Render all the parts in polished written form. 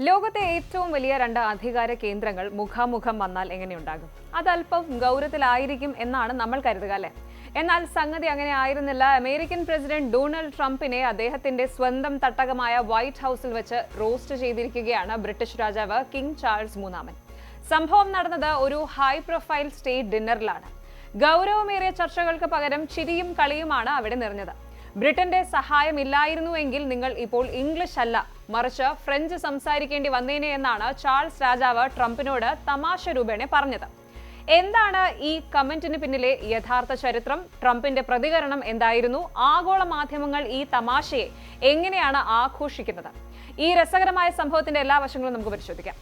ലോകത്തെ ഏറ്റവും വലിയ രണ്ട് അധികാര കേന്ദ്രങ്ങൾ മുഖാമുഖം വന്നാൽ എങ്ങനെയുണ്ടാകും? അതല്പം ഗൗരവത്തിലായിരിക്കും എന്നാണ് നമ്മൾ കരുതുക, അല്ലേ? എന്നാൽ സംഗതി അങ്ങനെ ആയിരുന്നില്ല. അമേരിക്കൻ പ്രസിഡന്റ് ഡൊണാൾഡ് ട്രംപിനെ അദ്ദേഹത്തിന്റെ സ്വന്തം തട്ടകമായ വൈറ്റ് ഹൌസിൽ വെച്ച് റോസ്റ്റ് ചെയ്തിരിക്കുകയാണ് ബ്രിട്ടീഷ് രാജാവ് കിങ് ചാൾസ് മൂന്നാമൻ. സംഭവം നടന്നത് ഒരു ഹൈ പ്രൊഫൈൽ സ്റ്റേറ്റ് ഡിന്നറിലാണ്. ഗൗരവമേറിയ ചർച്ചകൾക്ക് പകരം ചിരിയും കളിയുമാണ് അവിടെ നിറഞ്ഞത്. ബ്രിട്ടന്റെ സഹായമില്ലായിരുന്നുവെങ്കിൽ നിങ്ങൾ ഇപ്പോൾ ഇംഗ്ലീഷ് അല്ല, മറിച്ച് ഫ്രഞ്ച് സംസാരിക്കേണ്ടി വന്നേനെ എന്നാണ് ചാൾസ് രാജാവ് ട്രംപിനോട് തമാശ രൂപേണ പറഞ്ഞത്. എന്താണ് ഈ കമന്റിന് പിന്നിലെ യഥാർത്ഥ ചരിത്രം? ട്രംപിന്റെ പ്രതികരണം എന്തായിരുന്നു? ആഗോള മാധ്യമങ്ങൾ ഈ തമാശയെ എങ്ങനെയാണ് ആഘോഷിക്കുന്നത്? ഈ രസകരമായ സംഭവത്തിന്റെ എല്ലാ വശങ്ങളും നമുക്ക് പരിശോധിക്കാം.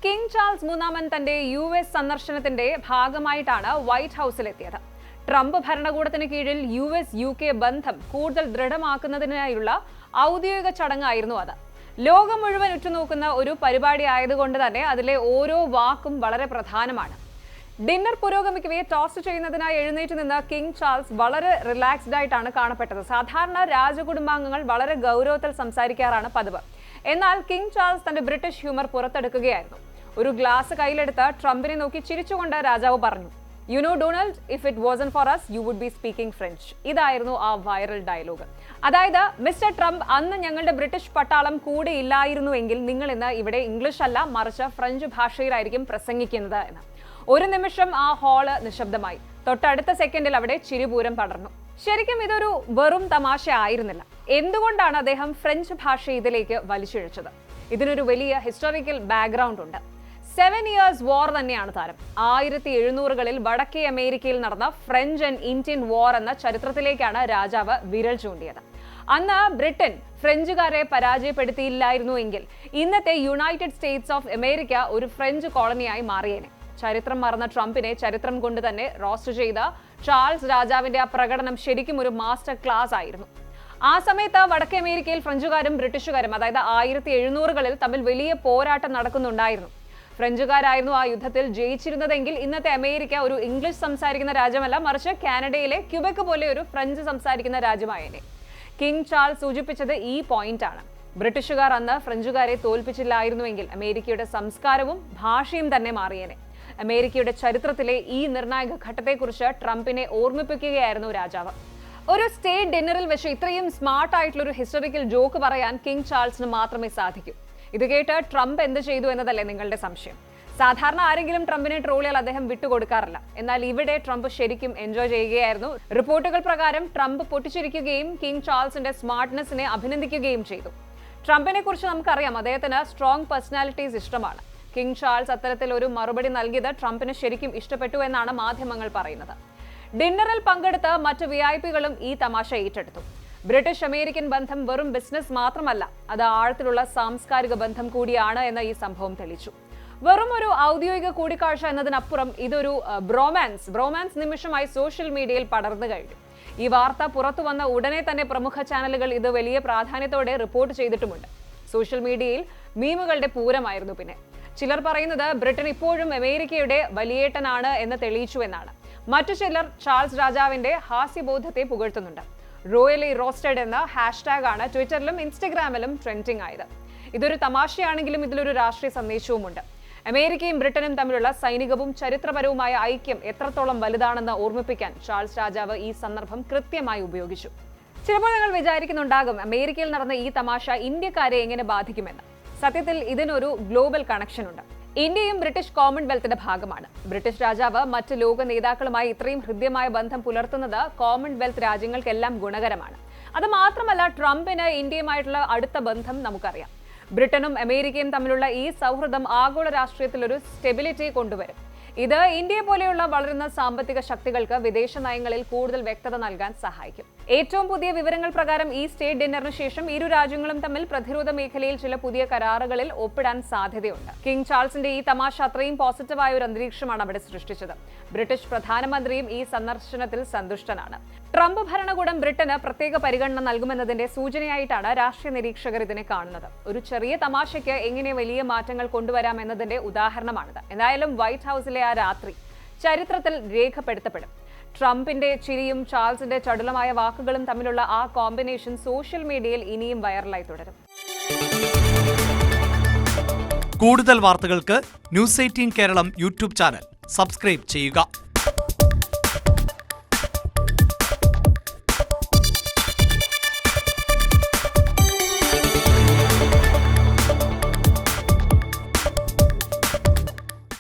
കിങ് ചാൾസ് മൂന്നാമൻ തന്റെ US സന്ദർശനത്തിന്റെ ഭാഗമായിട്ടാണ് വൈറ്റ് ഹൌസിലെത്തിയത്. ട്രംപ് ഭരണകൂടത്തിന് കീഴിൽ US-UK ബന്ധം കൂടുതൽ ദൃഢമാക്കുന്നതിനായുള്ള ഔദ്യോഗിക ചടങ്ങായിരുന്നു അത്. ലോകം മുഴുവൻ ഉറ്റുനോക്കുന്ന ഒരു പരിപാടി ആയതുകൊണ്ട് തന്നെ അതിലെ ഓരോ വാക്കും വളരെ പ്രധാനമാണ്. ഡിന്നർ പുരോഗമിക്കവേ ടോസ്റ്റ് ചെയ്യുന്നതിനായി എഴുന്നേറ്റ് നിന്ന് കിങ് ചാൾസ് വളരെ റിലാക്സ്ഡ് ആയിട്ടാണ് കാണപ്പെട്ടത്. സാധാരണ രാജകുടുംബാംഗങ്ങൾ വളരെ ഗൗരവത്തിൽ സംസാരിക്കാറാണ് പതിവ്. എന്നാൽ കിങ് ചാൾസ് തന്റെ ബ്രിട്ടീഷ് ഹ്യൂമർ പുറത്തെടുക്കുകയായിരുന്നു. ഒരു ഗ്ലാസ് കയ്യിലെടുത്ത് ട്രംപിനെ നോക്കി ചിരിച്ചുകൊണ്ട് രാജാവ് പറഞ്ഞു, "You know, Donald, if it wasn't for us, you would be speaking French." ഇതായിരുന്നു ആ വൈറൽ ഡയലോഗ്. അതായത്, മിസ്റ്റർ ട്രംപ്, അന്ന് ഞങ്ങളുടെ ബ്രിട്ടീഷ് പട്ടാളം കൂടെ ഇല്ലായിരുന്നുവെങ്കിൽ നിങ്ങൾ ഇന്ന് ഇവിടെ ഇംഗ്ലീഷ് അല്ല, മറിച്ച് ഫ്രഞ്ച് ഭാഷയിലായിരിക്കും പ്രസംഗിക്കുന്നത് എന്ന്. ഒരു നിമിഷം ആ ഹാള് നിശബ്ദമായി. തൊട്ടടുത്ത സെക്കൻഡിൽ അവിടെ ചിരിപൂരം പടർന്നു. ശരിക്കും ഇതൊരു വെറും തമാശ ആയിരുന്നില്ല. എന്തുകൊണ്ടാണ് അദ്ദേഹം ഫ്രഞ്ച് ഭാഷ ഇതിലേക്ക് വലിച്ചിഴച്ചത്? ഇതിനൊരു വലിയ ഹിസ്റ്റോറിക്കൽ ബാക്ക്ഗ്രൗണ്ട് ഉണ്ട്. 7 years വാർ തന്നെയാണ് താരം. 1700കളിൽ വടക്കേ അമേരിക്കയിൽ നടന്ന ഫ്രഞ്ച് ആൻഡ് ഇന്ത്യൻ വാർ എന്ന ചരിത്രത്തിലേക്കാണ് രാജാവ് വിരൽ ചൂണ്ടിയത്. അന്ന് ബ്രിട്ടൻ ഫ്രഞ്ചുകാരെ പരാജയപ്പെടുത്തിയില്ലായിരുന്നുവെങ്കിൽ ഇന്നത്തെ യുണൈറ്റഡ് സ്റ്റേറ്റ്സ് ഓഫ് അമേരിക്ക ഒരു ഫ്രഞ്ച് കോളനിയായി മാറിയേനെ. ചരിത്രം മറന്ന ട്രംപിനെ ചരിത്രം കൊണ്ട് തന്നെ റോസ്റ്റ് ചെയ്ത ചാൾസ് രാജാവിന്റെ ആ പ്രകടനം ശരിക്കും ഒരു മാസ്റ്റർ ക്ലാസ് ആയിരുന്നു. ആ സമയത്ത് വടക്കേ അമേരിക്കയിൽ ഫ്രഞ്ചുകാരും ബ്രിട്ടീഷുകാരും, അതായത് 1700കളിൽ തമ്മിൽ വലിയ പോരാട്ടം നടക്കുന്നുണ്ടായിരുന്നു. ഫ്രഞ്ചുകാരായിരുന്നു ആ യുദ്ധത്തിൽ ജയിച്ചിരുന്നതെങ്കിൽ ഇന്നത്തെ അമേരിക്ക ഒരു ഇംഗ്ലീഷ് സംസാരിക്കുന്ന രാജ്യമല്ല, മറിച്ച് കാനഡയിലെ ക്യൂബെക്ക് പോലെ ഒരു ഫ്രഞ്ച് സംസാരിക്കുന്ന രാജ്യമായേനെ. കിങ് ചാൾസ് സൂചിപ്പിച്ചത് ഈ പോയിന്റാണ്. ബ്രിട്ടീഷുകാർ അന്ന് ഫ്രഞ്ചുകാരെ തോൽപ്പിച്ചില്ലായിരുന്നുവെങ്കിൽ അമേരിക്കയുടെ സംസ്കാരവും ഭാഷയും തന്നെ മാറിയേനെ. അമേരിക്കയുടെ ചരിത്രത്തിലെ ഈ നിർണായക ഘട്ടത്തെക്കുറിച്ച് ട്രംപിനെ ഓർമ്മിപ്പിക്കുകയായിരുന്നു രാജാവ്. ഒരു സ്റ്റേറ്റ് ഡിന്നറിൽ വെച്ച് ഇത്രയും സ്മാർട്ട് ആയിട്ടുള്ള ഒരു ഹിസ്റ്റോറിക്കൽ ജോക്ക് പറയാൻ കിങ് ചാൾസിന് മാത്രമേ സാധിക്കൂ. ഇത് കേട്ട് ട്രംപ് എന്ത് ചെയ്തു എന്നതല്ലേ നിങ്ങളുടെ സംശയം? സാധാരണ ആരെങ്കിലും ട്രംപിനെ ട്രോൾ ചെയ്യാൻ അദ്ദേഹം വിട്ടുകൊടുക്കാറില്ല. എന്നാൽ ഇവിടെ ട്രംപ് ശരിക്കും എൻജോയ് ചെയ്യുകയായിരുന്നു. റിപ്പോർട്ടുകൾ പ്രകാരം ട്രംപ് പൊട്ടിച്ചിരിക്കുകയും കിങ് ചാൾസിന്റെ സ്മാർട്ട്നെസ്സിനെ അഭിനന്ദിക്കുകയും ചെയ്തു. ട്രംപിനെ കുറിച്ച് നമുക്കറിയാം, അദ്ദേഹത്തിന് സ്ട്രോങ് പേഴ്സണാലിറ്റീസ് ഇഷ്ടമാണ്. കിങ് ചാൾസ് അത്തരത്തിൽ ഒരു മറുപടി നൽകിയത് ട്രംപിന് ശരിക്കും ഇഷ്ടപ്പെട്ടു എന്നാണ് മാധ്യമങ്ങൾ പറയുന്നത്. ഡിന്നറിൽ പങ്കെടുത്ത മറ്റ് വിഐപികളും ഈ തമാശ ഏറ്റെടുത്തു. ബ്രിട്ടീഷ് അമേരിക്കൻ ബന്ധം വെറും ബിസിനസ് മാത്രമല്ല, അത് ആഴത്തിലുള്ള സാംസ്കാരിക ബന്ധം കൂടിയാണ് എന്ന് ഈ സംഭവം തെളിയിച്ചു. വെറും ഒരു ഔദ്യോഗിക കൂടിക്കാഴ്ച എന്നതിനപ്പുറം ഇതൊരു ബ്രോമാൻസ് നിമിഷമായി സോഷ്യൽ മീഡിയയിൽ പടർന്നു കഴിഞ്ഞു. ഈ വാർത്ത പുറത്തു വന്ന ഉടനെ തന്നെ പ്രമുഖ ചാനലുകൾ ഇത് വലിയ പ്രാധാന്യത്തോടെ റിപ്പോർട്ട് ചെയ്തിട്ടുമുണ്ട്. സോഷ്യൽ മീഡിയയിൽ മീമുകളുടെ പൂരമായിരുന്നു. പിന്നെ ചിലർ പറയുന്നത് ബ്രിട്ടൻ ഇപ്പോഴും അമേരിക്കയുടെ വലിയേട്ടനാണ് എന്ന് തെളിയിച്ചു എന്നാണ്. മറ്റു ചിലർ ചാൾസ് രാജാവിന്റെ ഹാസ്യബോധത്തെ പുകഴ്ത്തുന്നുണ്ട്. റോയലി റോസ്റ്റഡ് എന്ന ഹാഷ്ടാഗ് ആണ് ട്വിറ്ററിലും ഇൻസ്റ്റഗ്രാമിലും ട്രെൻഡിങ് ആയത്. ഇതൊരു തമാശയാണെങ്കിലും ഇതിലൊരു രാഷ്ട്രീയ സന്ദേശവുമുണ്ട്. അമേരിക്കയും ബ്രിട്ടനും തമ്മിലുള്ള സൈനികവും ചരിത്രപരവുമായ ഐക്യം എത്രത്തോളം വലുതാണെന്ന് ഓർമ്മിപ്പിക്കാൻ ചാൾസ് രാജാവ് ഈ സന്ദർഭം കൃത്യമായി ഉപയോഗിച്ചു. ചിലപ്പോൾ നിങ്ങൾ വിചാരിക്കുന്നുണ്ടാകും, അമേരിക്കയിൽ നടന്ന ഈ തമാശ ഇന്ത്യക്കാരെ എങ്ങനെ ബാധിക്കുമെന്ന്. സത്യത്തിൽ ഇതിനൊരു ഗ്ലോബൽ കണക്ഷൻ ഉണ്ട്. ഇന്ത്യയും ബ്രിട്ടീഷ് കോമൺവെൽത്തിന്റെ ഭാഗമാണ്. ബ്രിട്ടീഷ് രാജാവ് മറ്റ് ലോക നേതാക്കളുമായി ഇത്രയും ഹൃദ്യമായ ബന്ധം പുലർത്തുന്നത് കോമൺവെൽത്ത് രാജ്യങ്ങൾക്കെല്ലാം ഗുണകരമാണ്. അത് മാത്രമല്ല, ട്രംപിന് ഇന്ത്യയുമായിട്ടുള്ള അടുത്ത ബന്ധം നമുക്കറിയാം. ബ്രിട്ടനും അമേരിക്കയും തമ്മിലുള്ള ഈ സൗഹൃദം ആഗോള രാഷ്ട്രീയത്തിൽ ഒരു സ്റ്റെബിലിറ്റി കൊണ്ടുവരും. ഇത് ഇന്ത്യയെ പോലെയുള്ള വളരുന്ന സാമ്പത്തിക ശക്തികൾക്ക് വിദേശ നയങ്ങളിൽ കൂടുതൽ വ്യക്തത നൽകാൻ സഹായിക്കും. ഏറ്റവും പുതിയ വിവരങ്ങൾ പ്രകാരം ഈ സ്റ്റേറ്റ് ഡിന്നറിന് ശേഷം ഇരു രാജ്യങ്ങളും തമ്മിൽ പ്രതിരോധ മേഖലയിൽ ചില പുതിയ കരാറുകളിൽ ഒപ്പിടാൻ സാധ്യതയുണ്ട്. കിങ് ചാൾസിന്റെ ഈ തമാശ അത്രയും പോസിറ്റീവായ ഒരു അന്തരീക്ഷമാണ് അവിടെ സൃഷ്ടിച്ചത്. ബ്രിട്ടീഷ് പ്രധാനമന്ത്രിയും ഈ സന്ദർശനത്തിൽ സന്തുഷ്ടനാണ്. ട്രംപ് ഭരണകൂടം ബ്രിട്ടന് പ്രത്യേക പരിഗണന നൽകുമെന്നതിന്റെ സൂചനയായിട്ടാണ് രാഷ്ട്രീയ നിരീക്ഷകർ ഇതിനെ കാണുന്നത്. ഒരു ചെറിയ തമാശയ്ക്ക് എങ്ങനെ വലിയ മാറ്റങ്ങൾ കൊണ്ടുവരാം എന്നതിന്റെ ഉദാഹരണമാണിത്. എന്തായാലും വൈറ്റ് ഹൌസിലെ ആ രാത്രി ചരിത്രത്തിൽ രേഖപ്പെടുത്തപ്പെടും. ട്രംപിന്റെ ചിരിയും ചാൾസിന്റെ ചടുലമായ വാക്കുകളും തമ്മിലുള്ള ആ കോമ്പിനേഷൻ സോഷ്യൽ മീഡിയയിൽ ഇനിയും വൈറലായി തുടരും. കൂടുതൽ വാർത്തകൾക്ക് news 18 Keralam YouTube channel subscribe ചെയ്യുക.